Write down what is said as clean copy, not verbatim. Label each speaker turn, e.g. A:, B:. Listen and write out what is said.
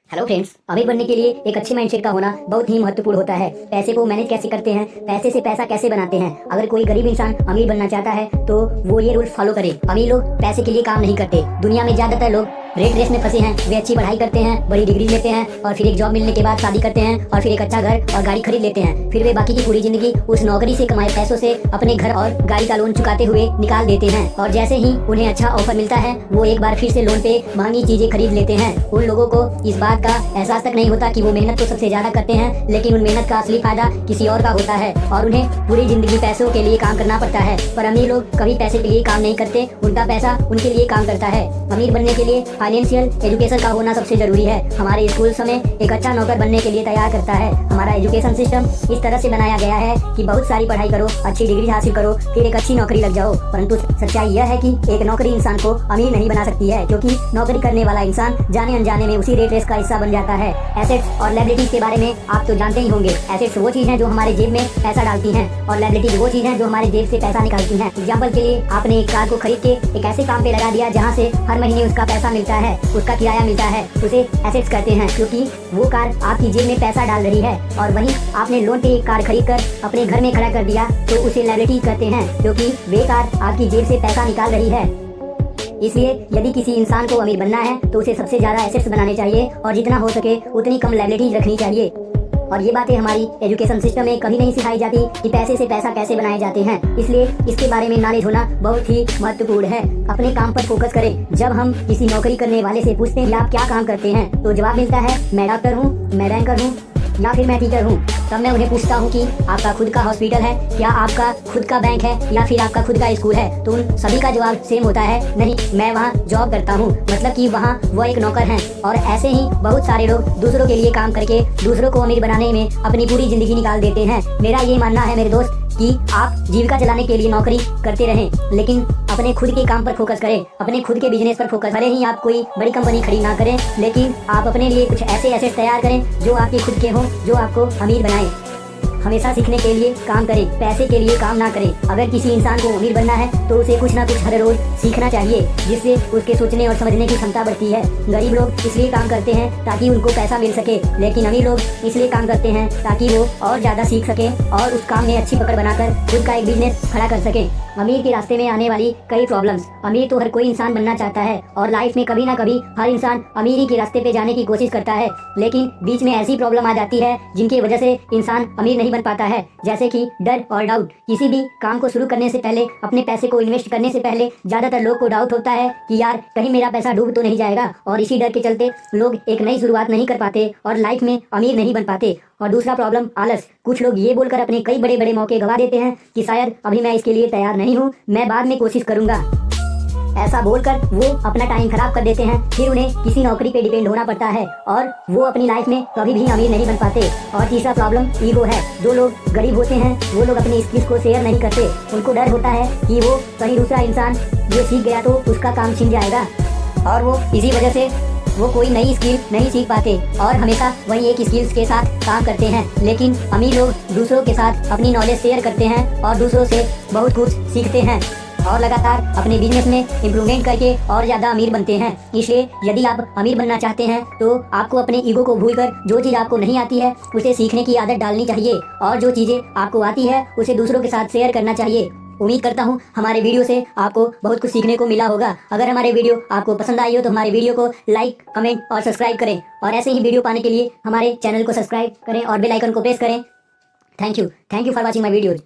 A: Hello friends, अमीर बनने के लिए एक अच्छे माइंडसेट का होना बहुत ही महत्वपूर्ण होता है। पैसे को मैनेज कैसे करते हैं, पैसे से पैसा कैसे बनाते हैं। अगर कोई गरीब इंसान अमीर बनना चाहता है तो वो ये रूल फॉलो करे। अमीर लोग पैसे के लिए काम नहीं करते। दुनिया में ज्यादातर लोग रेट रेस में फंसे हैं। वे अच्छी पढ़ाई करते हैं, बड़ी डिग्री लेते हैं और फिर एक जॉब मिलने के बाद शादी करते हैं और फिर एक अच्छा घर और गाड़ी खरीद लेते हैं। फिर वे बाकी की पूरी जिंदगी उस नौकरी से कमाए पैसों से अपने घर और गाड़ी का लोन चुकाते हुए निकाल देते हैं। और जैसे ही उन्हें अच्छा ऑफर मिलता है वो एक बार फिर से लोन पे महंगी चीजें खरीद लेते हैं। उन लोगों को इस बात का एहसास तक नहीं होता कि वो मेहनत तो सबसे ज्यादा करते हैं, लेकिन उन मेहनत का असली फायदा किसी और का होता है और उन्हें पूरी जिंदगी पैसों के लिए काम करना पड़ता है। पर अमीर लोग कभी पैसे के लिए काम नहीं करते, उनका पैसा उनके लिए काम करता है। अमीर बनने के लिए फाइनेंशियल एजुकेशन का होना सबसे जरूरी है। हमारे स्कूल हमें एक अच्छा नौकर बनने के लिए तैयार करता है। हमारा एजुकेशन सिस्टम इस तरह से बनाया गया है कि बहुत सारी पढ़ाई करो, अच्छी डिग्री हासिल करो, फिर एक अच्छी नौकरी लग जाओ। परंतु सच्चाई यह है कि एक नौकरी इंसान को अमीर नहीं बना सकती है, क्योंकि नौकरी करने वाला इंसान जाने अनजाने में उसी रेट रेस का हिस्सा बन जाता है। एसेट्स और लायबिलिटीज के बारे में आप तो जानते ही होंगे। एसेट्स वो चीज है जो हमारे जेब में पैसा डालती हैं और लायबिलिटीज वो चीज है जो हमारे जेब से पैसा निकालती हैं। एग्जाम्पल के लिए आपने एक कार को खरीद के एक ऐसे काम पे लगा दिया जहाँ से हर महीने उसका पैसा मिलता है, उसका किराया मिलता है, उसे एसेट्स कहते हैं, क्योंकि वो कार आपकी जेब में पैसा डाल रही है। और वहीं आपने लोन पे एक कार खरीद कर अपने घर में खड़ा कर दिया तो उसे लायबिलिटी कहते हैं, क्योंकि वे कार आपकी जेब से पैसा निकाल रही है। इसलिए यदि किसी इंसान को अमीर बनना है तो उसे सबसे ज्यादा एसेट्स बनाने चाहिए और जितना हो सके उतनी कम लायबिलिटीज रखनी चाहिए। और ये बातें हमारी एजुकेशन सिस्टम में कभी नहीं सिखाई जाती कि पैसे से पैसा कैसे बनाए जाते हैं। इसलिए इसके बारे में नॉलेज होना बहुत ही महत्वपूर्ण है। अपने काम पर फोकस करें। जब हम किसी नौकरी करने वाले से पूछते हैं कि आप क्या काम करते हैं, तो जवाब मिलता है मैं डॉक्टर हूँ, मैं बैंकर हूँ या फिर मैं टीचर हूँ। तब मैं उन्हें पूछता हूँ कि आपका खुद का हॉस्पिटल है, या आपका खुद का बैंक है, या फिर आपका खुद का स्कूल है। तो उन सभी का जवाब सेम होता है, नहीं मैं वहाँ जॉब करता हूँ। मतलब कि वहाँ वो एक नौकर हैं। और ऐसे ही बहुत सारे लोग दूसरों के लिए काम करके दूसरों को अमीर बनाने में अपनी पूरी जिंदगी निकाल देते हैं। मेरा ये मानना है मेरे दोस्त कि आप जीविका चलाने के लिए नौकरी करते रहें, लेकिन अपने खुद के काम पर फोकस करें, अपने खुद के बिजनेस पर फोकस। भले ही आप कोई बड़ी कंपनी खड़ी ना करें, लेकिन आप अपने लिए कुछ ऐसे एसेट्स तैयार करें जो आपके खुद के हों, जो आपको अमीर बनाएं। हमेशा सीखने के लिए काम करें, पैसे के लिए काम ना करें। अगर किसी इंसान को अमीर बनना है तो उसे कुछ ना कुछ हर रोज सीखना चाहिए, जिससे उसके सोचने और समझने की क्षमता बढ़ती है। गरीब लोग इसलिए काम करते हैं ताकि उनको पैसा मिल सके, लेकिन अमीर लोग इसलिए काम करते हैं ताकि वो और ज्यादा सीख सके और उस काम में अच्छी पकड़ बनाकर खुद का एक बिजनेस खड़ा कर सके। अमीर के रास्ते में आने वाली कई प्रॉब्लम्स। अमीर तो हर कोई इंसान बनना चाहता है और लाइफ में कभी ना कभी हर इंसान अमीरी के रास्ते पे जाने की कोशिश करता है, लेकिन बीच में ऐसी प्रॉब्लम आ जाती है जिनकी वजह से इंसान अमीर नहीं बन पाता है। जैसे कि डर और डाउट। किसी भी काम को शुरू करने से पहले, अपने पैसे को इन्वेस्ट करने से पहले ज्यादातर लोग को डाउट होता है कि यार कहीं मेरा पैसा डूब तो नहीं जाएगा, और इसी डर के चलते लोग एक नई शुरुआत नहीं कर पाते और लाइफ में अमीर नहीं बन पाते। और दूसरा प्रॉब्लम आलस। कुछ लोग ये बोलकर अपने कई बड़े बड़े मौके गवा देते हैं कि शायद अभी मैं इसके लिए तैयार नहीं हूँ, मैं बाद में कोशिश करूंगा। ऐसा बोलकर वो अपना टाइम खराब कर देते हैं, फिर उन्हें किसी नौकरी पे डिपेंड होना पड़ता है और वो अपनी लाइफ में कभी भी अमीर नहीं बन पाते। और तीसरा प्रॉब्लम ईगो है। जो लोग गरीब होते हैं वो लोग अपनी स्किल्स को शेयर नहीं करते। उनको डर होता है कि वो कहीं दूसरा इंसान ये सीख गया तो उसका काम छिन जाएगा, और वो इसी वजह से वो कोई नई स्किल नहीं सीख पाते और हमेशा वही एक स्किल्स के साथ काम करते हैं। लेकिन अमीर लोग दूसरों के साथ अपनी नॉलेज शेयर करते हैं और दूसरों से बहुत कुछ सीखते हैं और लगातार अपने बिजनेस में इम्प्रूवमेंट करके और ज़्यादा अमीर बनते हैं। इसलिए यदि आप अमीर बनना चाहते हैं तो आपको अपने ईगो को भूलकर जो चीज़ आपको नहीं आती है उसे सीखने की आदत डालनी चाहिए, और जो चीज़ें आपको आती है उसे दूसरों के साथ शेयर करना चाहिए। उम्मीद करता हूँ हमारे वीडियो से आपको बहुत कुछ सीखने को मिला होगा। अगर हमारे वीडियो आपको पसंद आई हो तो हमारे वीडियो को लाइक, कमेंट और सब्सक्राइब करें, और ऐसे ही वीडियो पाने के लिए हमारे चैनल को सब्सक्राइब करें और बेल आइकन को प्रेस करें। Thank you for watching my videos.